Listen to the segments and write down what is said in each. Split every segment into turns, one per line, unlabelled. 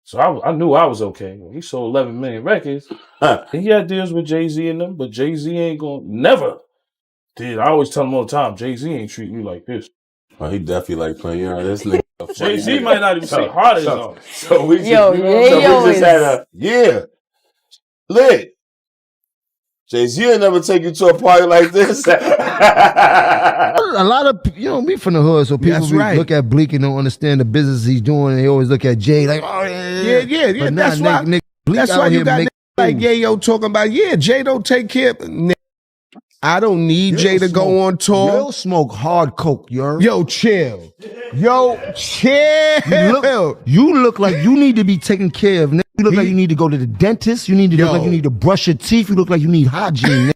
So I knew I was okay. He sold 11 million records. And he had deals with Jay-Z and them, but Jay-Z ain't gonna never did. I always tell him all the time, Jay-Z ain't treat you like this.
Oh, he definitely like playing. You know, this nigga.
Jay-Z might not even say hard as though.
So we just had a lit. Jay-Z will never take you to a party like this.
A lot of me from the hood, so people look at Bleak and don't understand the business he's doing. And they always look at Jay like, oh yeah.
But that's why. That's why you got like Yayo talking about Jay don't take care. I don't need Jay to go on tour.
Yo, smoke hard coke, yo.
Yo, chill. You
look like you need to be taken care of. You look like you need to go to the dentist. You need to look like you need to brush your teeth. You look like you need hygiene.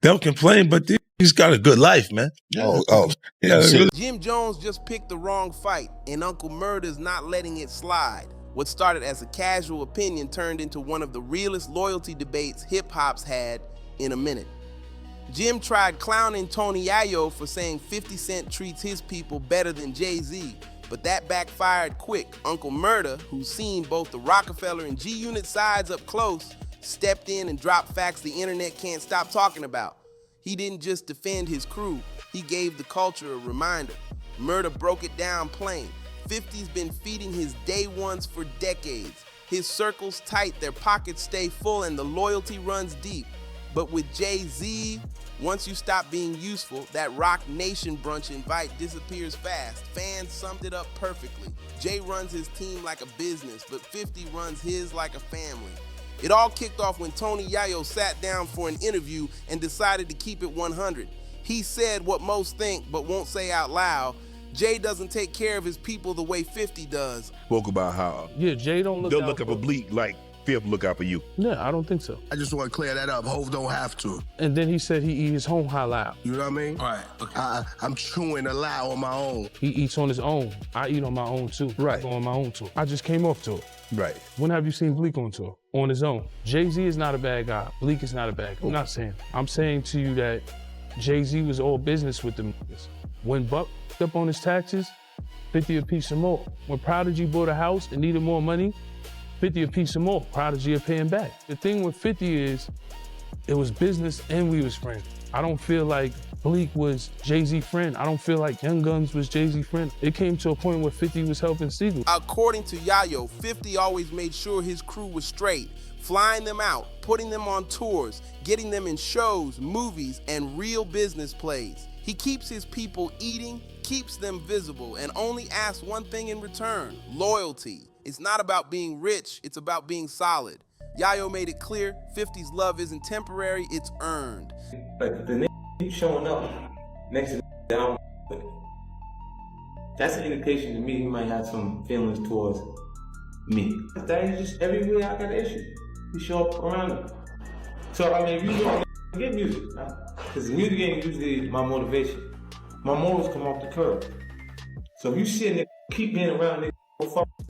Don't complain, but he's got a good life, man.
Jim Jones just picked the wrong fight, and Uncle Murda's not letting it slide. What started as a casual opinion turned into one of the realest loyalty debates hip-hop's had in a minute. Jim tried clowning Tony Yayo for saying 50 Cent treats his people better than Jay-Z, but that backfired quick. Uncle Murda, who's seen both the Rockefeller and G-Unit sides up close, stepped in and dropped facts the internet can't stop talking about. He didn't just defend his crew, he gave the culture a reminder. Murda broke it down plain. 50's been feeding his day ones for decades. His circle's tight, their pockets stay full, and the loyalty runs deep. But with Jay-Z, once you stop being useful, that Rock Nation brunch invite disappears fast. Fans summed it up perfectly. Jay runs his team like a business, but 50 runs his like a family. It all kicked off when Tony Yayo sat down for an interview and decided to keep it 100. He said what most think but won't say out loud. Jay doesn't take care of his people the way 50 does.
Spoke about how
Jay don't look
out for Bleak like Fifth look out for you.
Yeah, I don't think so.
I just want to clear that up. Hov don't have to.
And then he said he eat his home halal.
You know what I mean?
All right. Okay.
I'm chewing halal on my own.
He eats on his own. I eat on my own too.
Right.
On my own tour. I just came off tour.
Right.
When have you seen Bleak on tour? On his own. Jay-Z is not a bad guy. Bleak is not a bad guy. I'm not saying. I'm saying to you that Jay-Z was all business with them. When Buck up on his taxes, 50 a piece or more. When Prodigy bought a house and needed more money, 50 a piece or more. Prodigy are paying back. The thing with 50 is, it was business and we was friends. I don't feel like Bleak was Jay-Z friend. I don't feel like Young Guns was Jay-Z friend. It came to a point where 50 was helping Siegel.
According to Yayo, 50 always made sure his crew was straight, flying them out, putting them on tours, getting them in shows, movies, and real business plays. He keeps his people eating, keeps them visible, and only asks one thing in return: loyalty. It's not about being rich, it's about being solid. Yayo made it clear, 50's love isn't temporary, it's earned.
But the nigga keep showing up next to the down with. That's an indication to me he might have some feelings towards me. That is just everywhere I got an issue. We show up around him. So I mean, if you don't get music, because the music ain't usually my motivation. My morals come off the curb. So if you see a nigga keep being around nigga,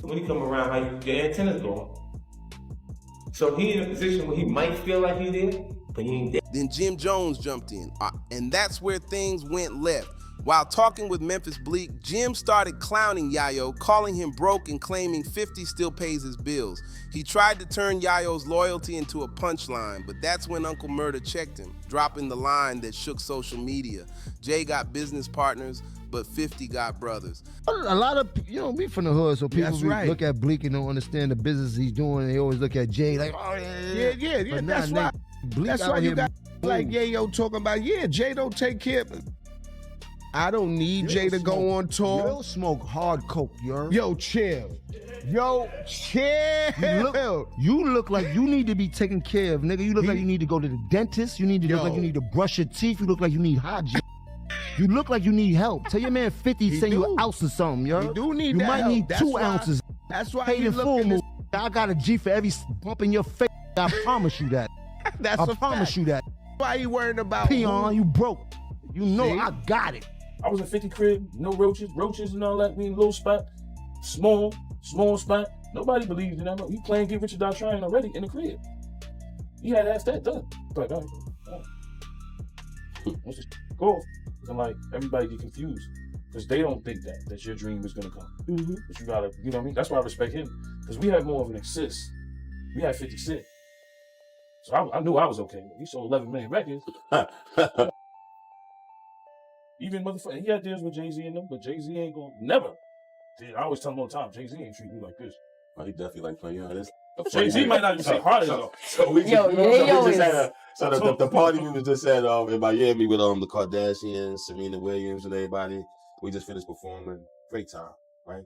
when he come around, how your antennas go. So he in a position where he might feel like he did, but he ain't dead.
Then Jim Jones jumped in, and that's where things went left. While talking with Memphis Bleak, Jim started clowning Yayo, calling him broke and claiming 50 still pays his bills. He tried to turn Yayo's loyalty into a punchline, but that's when Uncle Murda checked him, dropping the line that shook social media. Jay got business partners, but 50 got brothers.
A lot of, me from the hood, so people look at Bleak and don't understand the business he's doing. They always look at Jay like, oh yeah.
But that's why. That's why you got like Yayo talking about, Jay don't take care of. I don't need Jay to go on tour.
Yo, smoke hard coke, yo.
Yo, chill. You
look like you need to be taken care of, nigga. You look like you need to go to the dentist. You need to look like you need to brush your teeth. You look like you need hygiene. You look like you need help. Tell your man 50 send you an ounce or something, yo.
You do need
that
help.
You might need 2 ounces.
That's why
Paid in full move. I got a G for every bump in your face. I promise you that.
I promise
you that.
Why you worrying about
Peon, you broke. You know
See?
I got it.
I was in 50 crib, no roaches and all that. Me in a little spot, small spot. Nobody believed in that. You playing Get Rich or Die Trying already in the crib. You had to ask that done. Like, all right. Once it's go, I'm like, everybody get confused. because they don't think that your dream is gonna come. But you gotta, you know what I mean? That's why I respect him, because we had more of an assist. We had 50 Cent. So I knew I was okay. He sold 11 million records. Even motherfucker, he had deals with Jay-Z and them, but Jay-Z ain't gonna never. Dude, I always tell him all the time, Jay-Z ain't treat me like this.
Oh, he definitely like playing this.
Jay-Z might not even say hard as though.
So we just had the party we was just at in Miami with the Kardashians, Serena Williams, and everybody. We just finished performing. Great time, right?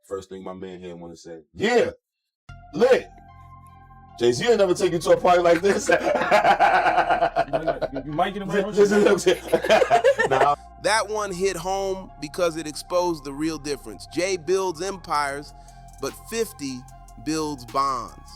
First thing my man here want to say, yeah, lit. Jay-Z will never take you to a party like this.
You might get him right.
That one hit home because it exposed the real difference. Jay builds empires, but 50 builds bonds.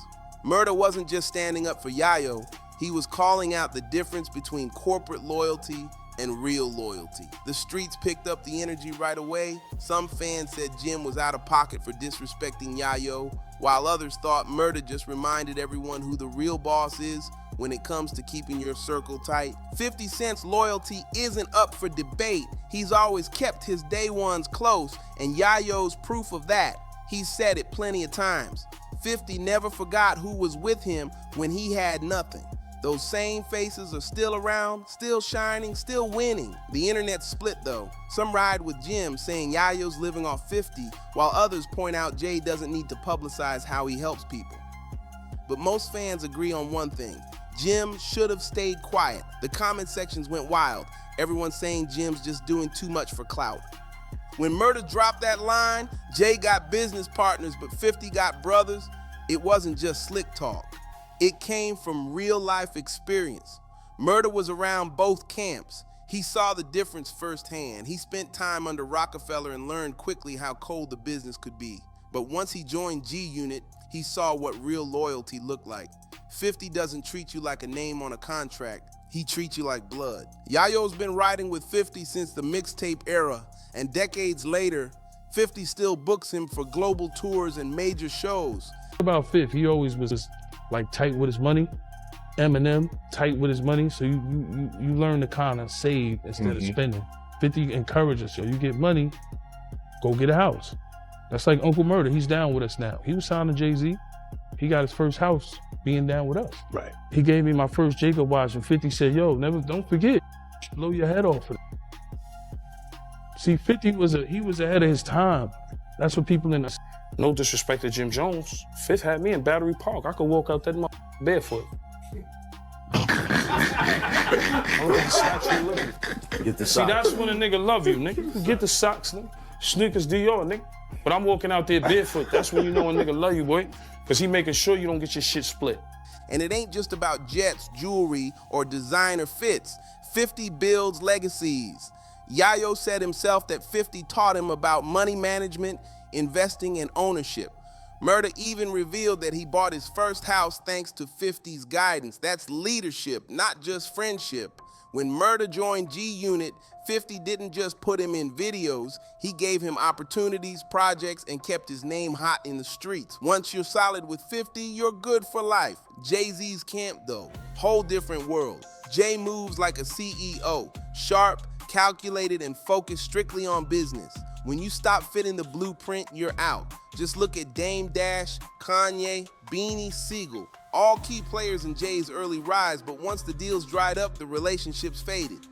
Murda wasn't just standing up for Yayo, he was calling out the difference between corporate loyalty and real loyalty. The streets picked up the energy right away. Some fans said Jim was out of pocket for disrespecting Yayo, while others thought Murda just reminded everyone who the real boss is when it comes to keeping your circle tight. 50 Cent's loyalty isn't up for debate. He's always kept his day ones close, and Yayo's proof of that. He's said it plenty of times. 50 never forgot who was with him when he had nothing. Those same faces are still around, still shining, still winning. The internet's split though. Some ride with Jim saying Yayo's living off 50, while others point out Jay doesn't need to publicize how he helps people. But most fans agree on one thing. Jim should have stayed quiet. The comment sections went wild. Everyone saying Jim's just doing too much for clout. When Murda dropped that line, Jay got business partners, but 50 got brothers, it wasn't just slick talk. It came from real life experience. Murda was around both camps. He saw the difference firsthand. He spent time under Rockefeller and learned quickly how cold the business could be. But once he joined G Unit, he saw what real loyalty looked like. 50 doesn't treat you like a name on a contract. He treats you like blood. Yayo's been riding with 50 since the mixtape era, and decades later, 50 still books him for global tours and major shows.
About Fifth, he always was just, like tight with his money. Eminem, tight with his money. So you learn to kind of save instead of spending. 50 encourage us, yo, you get money, go get a house. That's like Uncle Murda, he's down with us now. He was signed to Jay-Z. He got his first house being down with us.
Right.
He gave me my first Jacob watch and 50 said, yo, don't forget, blow your head off for that. See, 50 was ahead of his time. That's what people in the... No disrespect to Jim Jones. Fifth had me in Battery Park. I could walk out that barefoot.
Get the socks.
See, that's when a nigga love you, nigga. You get the socks, nigga. Sneakers Dior, nigga. But I'm walking out there barefoot. That's when you know a nigga love you, boy. Because he making sure you don't get your shit split.
And it ain't just about jets, jewelry, or designer fits. 50 builds legacies. Yayo said himself that 50 taught him about money management, investing, and ownership. Murda even revealed that he bought his first house thanks to 50's guidance. That's leadership, not just friendship. When Murda joined G Unit, 50 didn't just put him in videos, he gave him opportunities, projects, and kept his name hot in the streets. Once you're solid with 50, you're good for life. Jay-Z's camp though, whole different world. Jay moves like a CEO, sharp, calculated, and focused strictly on business. When you stop fitting the blueprint, you're out. Just look at Dame Dash, Kanye, Beanie Siegel, all key players in Jay's early rise, but once the deals dried up, the relationships faded.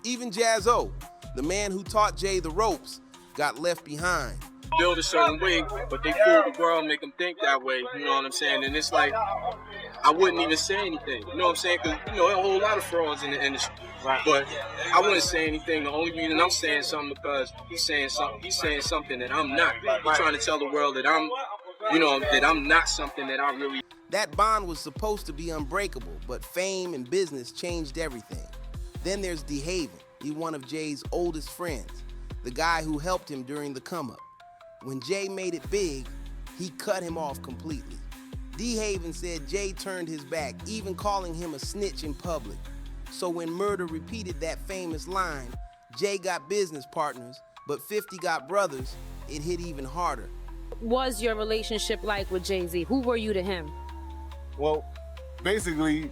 Even Jaz-O, the man who taught Jay the ropes, got left behind.
Build a certain way, but they fool the world, make them think that way, you know what I'm saying? And it's like, I wouldn't even say anything, you know what I'm saying? Because, you know, there are a whole lot of frauds in the industry, right? But I wouldn't say anything. The only reason I'm saying something because he's saying something that I'm not. He's trying to tell the world that I'm, you know, that I'm not something that I really...
That bond was supposed to be unbreakable, but fame and business changed everything. Then there's DeHaven, he's one of Jay's oldest friends, the guy who helped him during the come-up. When Jay made it big, he cut him off completely. DeHaven said Jay turned his back, even calling him a snitch in public. So when Murda repeated that famous line, Jay got business partners, but 50 got brothers, it hit even harder.
What was your relationship like with Jay-Z? Who were you to him?
Well, basically,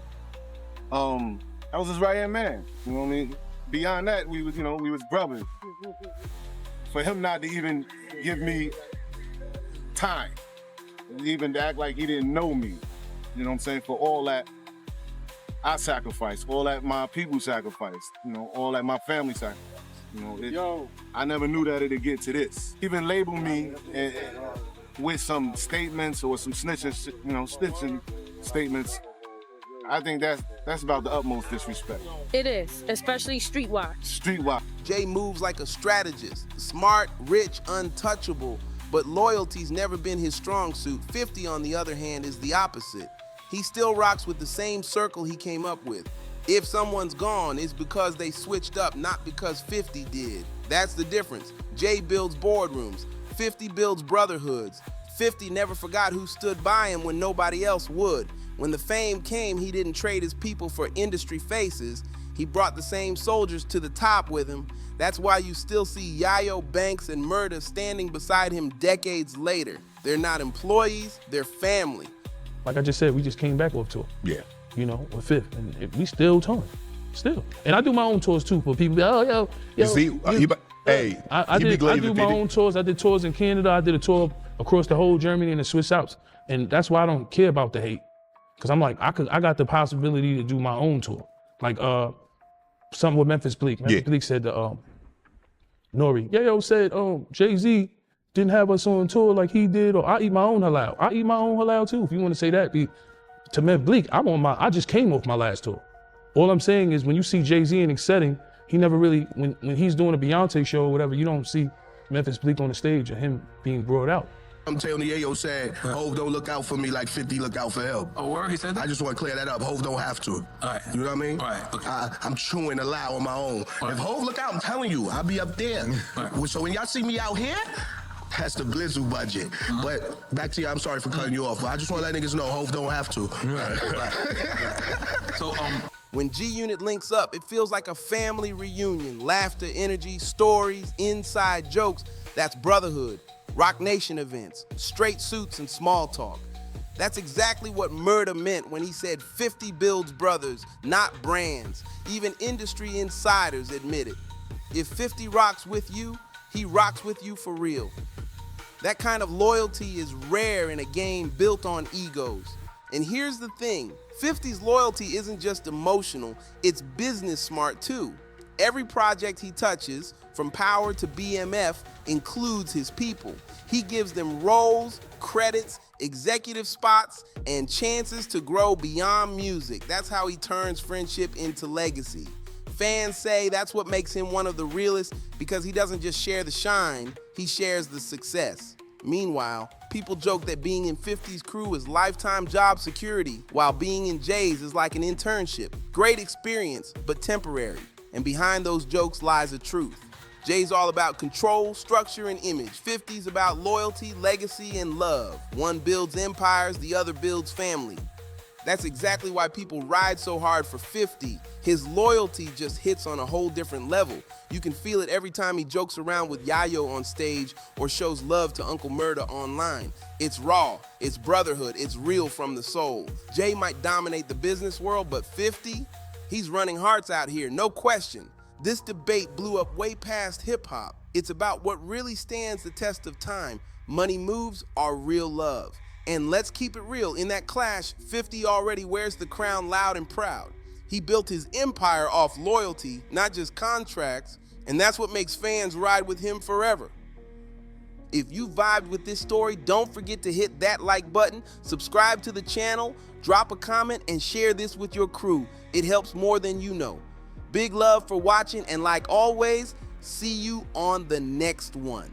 I was his right-hand man. You know what I mean? Beyond that, we was brothers. for him not to even give me time, even to act like he didn't know me, you know what I'm saying, for all that I sacrificed, all that my people sacrificed, you know, all that my family sacrificed. You know, I never knew that it'd get to this. Even label me with some statements or some snitching statements. I think that's about the utmost disrespect.
It is, especially streetwise.
Streetwise.
Jay moves like a strategist, smart, rich, untouchable, but loyalty's never been his strong suit. 50, on the other hand, is the opposite. He still rocks with the same circle he came up with. If someone's gone, it's because they switched up, not because 50 did. That's the difference. Jay builds boardrooms. 50 builds brotherhoods. 50 never forgot who stood by him when nobody else would. When the fame came, he didn't trade his people for industry faces. He brought the same soldiers to the top with him. That's why you still see Yayo, Banks, and Murda standing beside him decades later. They're not employees, they're family.
Like I just said, we just came back off tour.
Yeah.
You know, with Fifth, and we still touring, still. And I do my own tours too for people. Oh, yo.
See,
I do my own tours. I did tours in Canada. I did a tour across the whole Germany and the Swiss Alps, and that's why I don't care about the hate, because I'm like, I got the possibility to do my own tour, like something with Memphis Bleak. Memphis Bleak said to Nori, Yayo said, Jay-Z didn't have us on tour like he did, or I eat my own halal. I eat my own halal too, if you want to say that. To Memphis Bleak, I just came off my last tour. All I'm saying is when you see Jay-Z in a setting, he never really, when he's doing a Beyonce show or whatever, you don't see Memphis Bleak on the stage or him being brought out.
I'm telling you, Yayo said, Hov don't look out for me like 50 look out for him.
Oh, word? He said that?
I just want to clear that up. Hov don't have to.
All right.
You know what I mean?
All right. Okay.
I'm chewing the loud on my own.
All right.
If Hov look out, I'm telling you, I'll be up there.
Right.
So when y'all see me out here, that's the Blizzle budget. But back to you, I'm sorry for cutting you off, but I just want to let niggas know Hov don't have to.
So,
when G-Unit links up, it feels like a family reunion. Laughter, energy, stories, inside jokes. That's brotherhood. Rock Nation events, straight suits, and small talk. That's exactly what Murda meant when he said 50 builds brothers, not brands. Even industry insiders admit it. If 50 rocks with you, he rocks with you for real. That kind of loyalty is rare in a game built on egos. And here's the thing, 50's loyalty isn't just emotional, it's business smart too. Every project he touches, from Power to BMF, includes his people. He gives them roles, credits, executive spots, and chances to grow beyond music. That's how he turns friendship into legacy. Fans say that's what makes him one of the realest, because he doesn't just share the shine, he shares the success. Meanwhile, people joke that being in 50's crew is lifetime job security, while being in Jay's is like an internship. Great experience, but temporary. And behind those jokes lies a truth. Jay's all about control, structure, and image. 50's about loyalty, legacy, and love. One builds empires, the other builds family. That's exactly why people ride so hard for 50. His loyalty just hits on a whole different level. You can feel it every time he jokes around with Yayo on stage or shows love to Uncle Murda online. It's raw, it's brotherhood, it's real from the soul. Jay might dominate the business world, but 50, he's running hearts out here, no question. This debate blew up way past hip-hop. It's about what really stands the test of time. Money moves or real love. And let's keep it real, in that clash, 50 already wears the crown loud and proud. He built his empire off loyalty, not just contracts, and that's what makes fans ride with him forever. If you vibed with this story, don't forget to hit that like button, subscribe to the channel, drop a comment, and share this with your crew. It helps more than you know. Big love for watching, and like always, see you on the next one.